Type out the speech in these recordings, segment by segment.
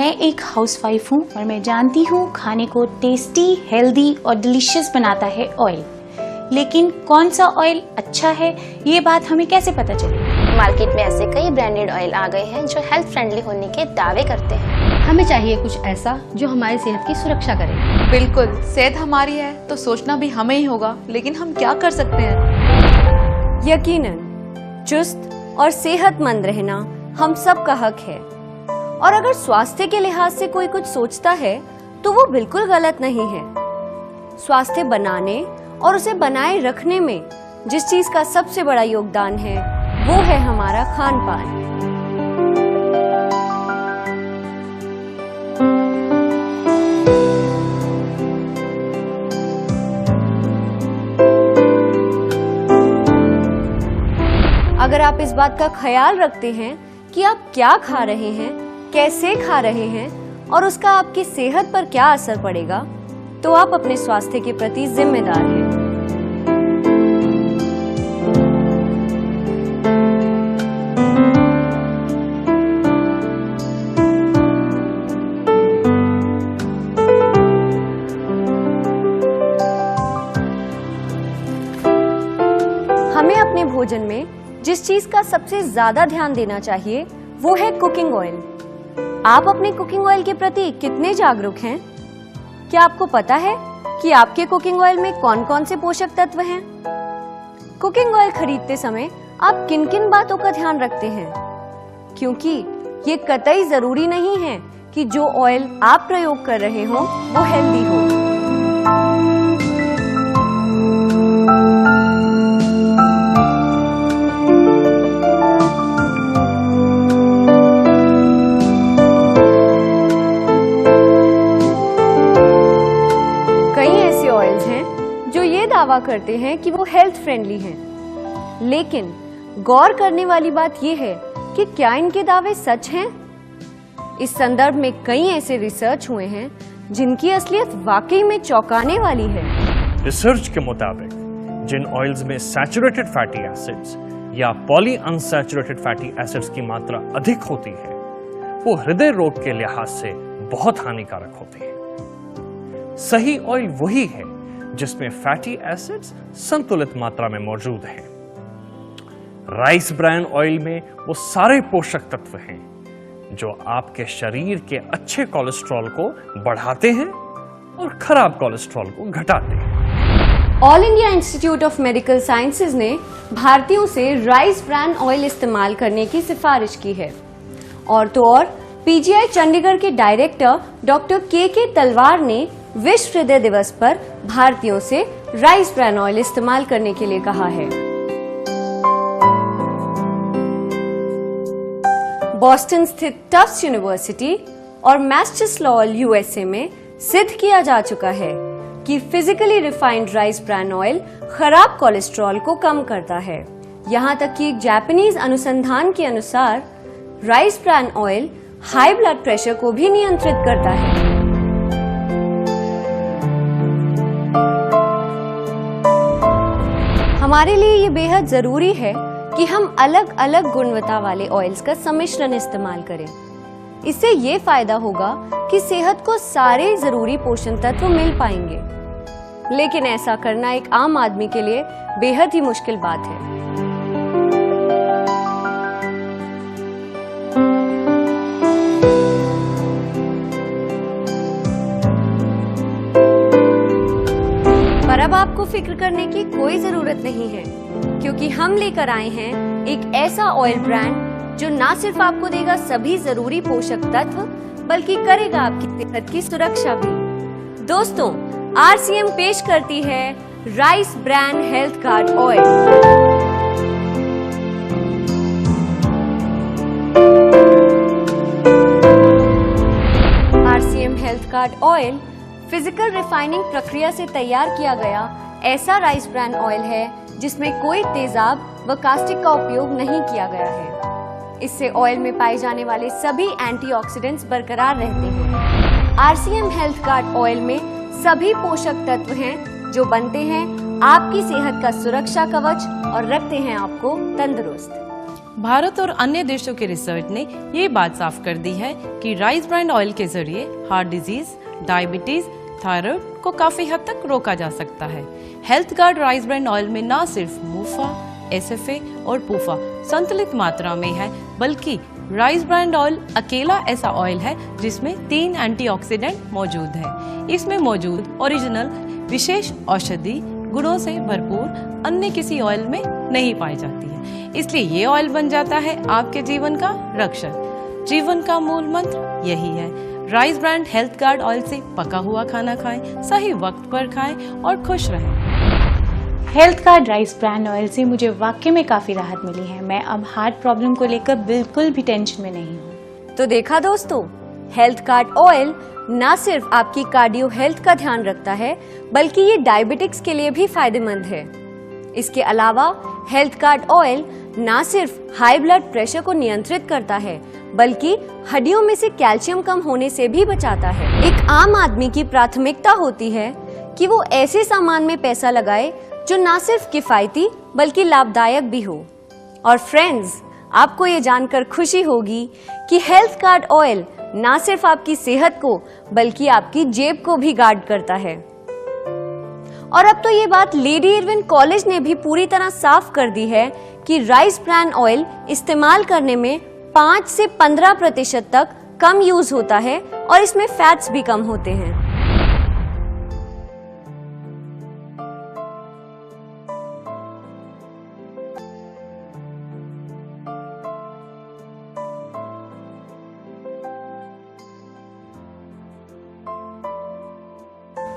मैं एक हाउसवाइफ हूँ और मैं जानती हूँ खाने को टेस्टी, हेल्दी और डिलीशियस बनाता है ऑयल। लेकिन कौन सा ऑयल अच्छा है, ये बात हमें कैसे पता चले? मार्केट में ऐसे कई ब्रांडेड ऑयल आ गए हैं जो हेल्थ फ्रेंडली होने के दावे करते हैं। हमें चाहिए कुछ ऐसा जो हमारी सेहत की सुरक्षा करे। बिल्कुल, सेहत हमारी है तो सोचना भी हमें ही होगा, लेकिन हम क्या कर सकते हैं? यकीनन चुस्त और सेहतमंद रहना हम सब का हक है, और अगर स्वास्थ्य के लिहाज से कोई कुछ सोचता है तो वो बिल्कुल गलत नहीं है। स्वास्थ्य बनाने और उसे बनाए रखने में जिस चीज का सबसे बड़ा योगदान है वो है हमारा खान पान। अगर आप इस बात का ख्याल रखते हैं कि आप क्या खा रहे हैं, कैसे खा रहे हैं और उसका आपकी सेहत पर क्या असर पड़ेगा, तो आप अपने स्वास्थ्य के प्रति जिम्मेदार हैं। हमें अपने भोजन में जिस चीज का सबसे ज्यादा ध्यान देना चाहिए वो है कुकिंग ऑयल। आप अपने कुकिंग ऑयल के प्रति कितने जागरूक हैं? क्या आपको पता है कि आपके कुकिंग ऑयल में कौन कौन से पोषक तत्व हैं? कुकिंग ऑयल खरीदते समय आप किन किन बातों का ध्यान रखते हैं? क्योंकि ये कतई जरूरी नहीं है कि जो ऑयल आप प्रयोग कर रहे हो वो हेल्दी हो। दावा करते हैं कि वो हेल्थ फ्रेंडली हैं, लेकिन गौर करने वाली बात यह है कि क्या इनके दावे सच हैं? इस संदर्भ में कई ऐसे रिसर्च हुए हैं जिनकी असलियत वाकई में चौंकाने वाली है। रिसर्च के मुताबिक जिन ऑयल्स में सैचुरेटेड फैटी एसिड्स या पॉली अनसैचुरेटेड फैटी एसिड्स की मात्रा अधिक होती है वो हृदय रोग के लिहाज से बहुत हानिकारक होते हैं। सही ऑयल वही है जिसमें फैटी एसिड्स संतुलित मात्रा में मौजूद हैं। राइस ब्रान ऑयल में वो सारे पोषक तत्व हैं जो आपके शरीर के अच्छे कोलेस्ट्रॉल को बढ़ाते हैं और खराब कोलेस्ट्रॉल को घटाते हैं। All India institute of medical sciences ने भारतीयों से राइस ब्रान ऑयल इस्तेमाल करने की सिफारिश की है, और तो और पीजीआई चंडीगढ़ के डायरेक्टर डॉक्टर के तलवार ने विश्व हृदय दिवस पर भारतीयों से राइस ब्रान ऑयल इस्तेमाल करने के लिए कहा है। बॉस्टन स्थित टफ्ट्स यूनिवर्सिटी और मैसाचुसेट्स यूएसए में सिद्ध किया जा चुका है कि physically refined rice bran oil खराब कोलेस्ट्रॉल को कम करता है। यहाँ तक कि एक जापानीज अनुसंधान के अनुसार rice bran oil high blood pressure को भी नियंत्रित करता है। हमारे लिए ये बेहद जरूरी है कि हम अलग अलग गुणवत्ता वाले ऑयल्स का सम्मिश्रण इस्तेमाल करें। इससे ये फायदा होगा कि सेहत को सारे जरूरी पोषण तत्व मिल पाएंगे, लेकिन ऐसा करना एक आम आदमी के लिए बेहद ही मुश्किल बात है। पर अब आपको फिक्र करने की कोई जरूरत नहीं है, क्योंकि हम लेकर आए हैं एक ऐसा ऑयल ब्रांड जो ना सिर्फ आपको देगा सभी जरूरी पोषक तत्व, बल्कि करेगा आपकी सेहत की सुरक्षा भी। दोस्तों, आरसीएम पेश करती है rice bran health card oil. RCM health card oil physical refining प्रक्रिया से तैयार किया गया ऐसा राइस ब्रान ऑयल है जिसमें कोई तेजाब व कास्टिक का उपयोग नहीं किया गया है। इससे ऑयल में पाए जाने वाले सभी एंटीऑक्सीडेंट्स बरकरार रहते हैं। आरसीएम हेल्थ कार्ड ऑयल में सभी पोषक तत्व हैं जो बनते हैं आपकी सेहत का सुरक्षा कवच और रखते हैं आपको तंदुरुस्त। भारत और अन्य देशों के रिसर्च ने ये बात साफ कर दी है कि राइस ब्रांड ऑयल के जरिए हार्ट डिजीज, डायबिटीज, थायराइड को काफी हद तक रोका जा सकता है। Health guard rice brand oil में न सिर्फ मुफा, SFA और पूफा संतुलित मात्रा में है, बल्कि राइस ब्रांड ऑयल अकेला ऐसा ऑयल है जिसमें 3 एंटीऑक्सीडेंट मौजूद है। इसमें मौजूद ओरिजिनल विशेष औषधि गुणों से भरपूर अन्य किसी ऑयल में नहीं पाई जाती है, इसलिए ये ऑयल बन जाता है आपके जीवन का रक्षक। जीवन का मूल मंत्र यही है, rice brand health guard oil से पका हुआ खाना खाएं, सही वक्त पर खाएं और खुश रहें। Health guard rice brand oil से मुझे वाकई में काफ़ी राहत मिली है। मैं अब हार्ट प्रॉब्लम को लेकर बिल्कुल भी टेंशन में नहीं हूँ। तो देखा दोस्तों, हेल्थ गार्ड ऑयल न सिर्फ आपकी कार्डियो हेल्थ का ध्यान रखता है, बल्कि ये डायबिटिक्स के लिए भी फायदेमंद है। इसके अलावा हेल्थ गार्ड ऑयल न सिर्फ हाई ब्लड प्रेशर को नियंत्रित करता है, बल्कि हड्डियों में से कैल्शियम कम होने से भी बचाता है। एक आम आदमी की प्राथमिकता होती है कि वो ऐसे सामान में पैसा लगाए जो न सिर्फ किफायती बल्कि लाभदायक भी हो। और फ्रेंड्स, आपको ये जानकर खुशी होगी कि हेल्थ गार्ड ऑयल न सिर्फ आपकी सेहत को बल्कि आपकी जेब को भी गार्ड करता है। और अब तो ये बात लेडी इरविन कॉलेज ने भी पूरी तरह साफ कर दी है कि राइस ब्रांड ऑयल इस्तेमाल करने में 5 से 15% तक कम यूज होता है और इसमें फैट्स भी कम होते हैं।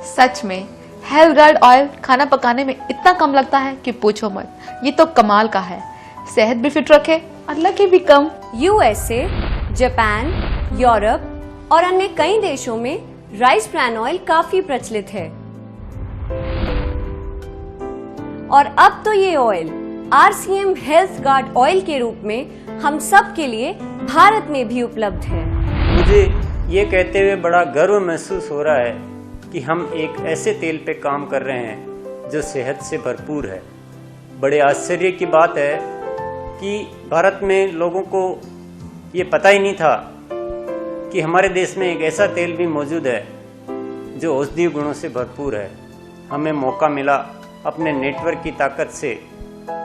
सच में हेल्थ गार्ड ऑयल खाना पकाने में इतना कम लगता है कि पूछो मत। ये तो कमाल का है, सेहत भी फिट रखे और लगे भी कम। USA, जापान, यूरोप और अन्य कई देशों में राइस ब्रांड ऑयल काफी प्रचलित है। और अब तो ये oil RCM health guard oil के रूप में हम सब के लिए भारत में भी उपलब्ध है। मुझे ये कहते हुए बड़ा गर्व महसूस हो रहा है कि हम एक ऐसे तेल पे काम कर रहे हैं जो सेहत से भरपूर है। बड़े आश्चर्य की बात है कि भारत में लोगों को ये पता ही नहीं था कि हमारे देश में एक ऐसा तेल भी मौजूद है जो औषधीय गुणों से भरपूर है। हमें मौका मिला अपने नेटवर्क की ताकत से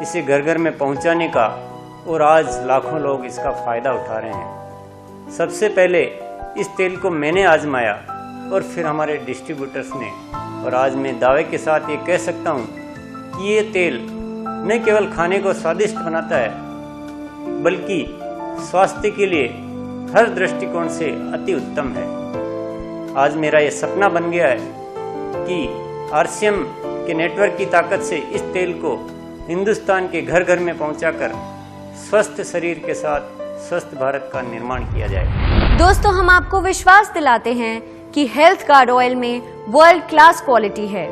इसे घर घर में पहुंचाने का, और आज लाखों लोग इसका फ़ायदा उठा रहे हैं। सबसे पहले इस तेल को मैंने आजमाया और फिर हमारे डिस्ट्रीब्यूटर्स ने, और आज मैं दावे के साथ ये कह सकता हूँ कि ये तेल न केवल खाने को स्वादिष्ट बनाता है, बल्कि स्वास्थ्य के लिए हर दृष्टिकोण से अति उत्तम है। आज मेरा ये सपना बन गया है कि RCM के नेटवर्क की ताकत से इस तेल को हिंदुस्तान के घर घर में पहुंचाकर स्वस्थ शरीर के साथ स्वस्थ भारत का निर्माण किया जाए। दोस्तों, हम आपको विश्वास दिलाते हैं कि हेल्थ गार्ड ऑयल में वर्ल्ड क्लास क्वालिटी है।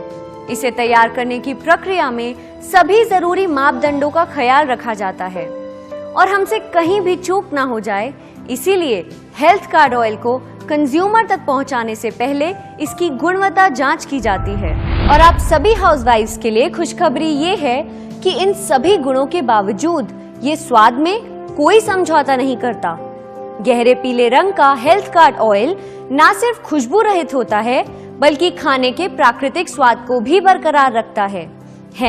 इसे तैयार करने की प्रक्रिया में सभी जरूरी मापदंडों का ख्याल रखा जाता है और हमसे कहीं भी चूक ना हो जाए, इसीलिए हेल्थ गार्ड ऑयल को कंज्यूमर तक पहुंचाने से पहले इसकी गुणवत्ता जांच की जाती है। और आप सभी हाउसवाइफ्स के लिए खुशखबरी ये है कि इन सभी गुणों के बावजूद ये स्वाद में कोई समझौता नहीं करता। गहरे पीले रंग का हेल्थ गार्ड ऑयल न सिर्फ खुशबू रहित होता है, बल्कि खाने के प्राकृतिक स्वाद को भी बरकरार रखता है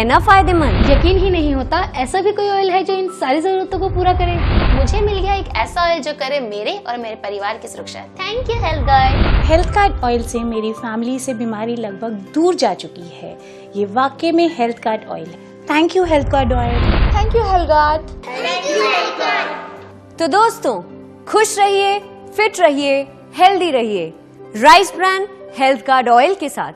ना फायदेमंद? यकीन ही नहीं होता ऐसा भी कोई ऑयल है जो इन सारी जरूरतों को पूरा करे। मुझे मिल गया एक ऐसा ऑयल जो करे मेरे और मेरे परिवार की सुरक्षा। Thank you health guard. Health guard oil से मेरी फैमिली से बीमारी लगभग दूर जा चुकी है। ये वाकई में हेल्थ गार्ड ऑयल है। Thank you health guard oil. Thank you health guard. तो दोस्तों, खुश रहिए, फिट रहिए, हेल्दी रहिए rice brand health guard oil के साथ।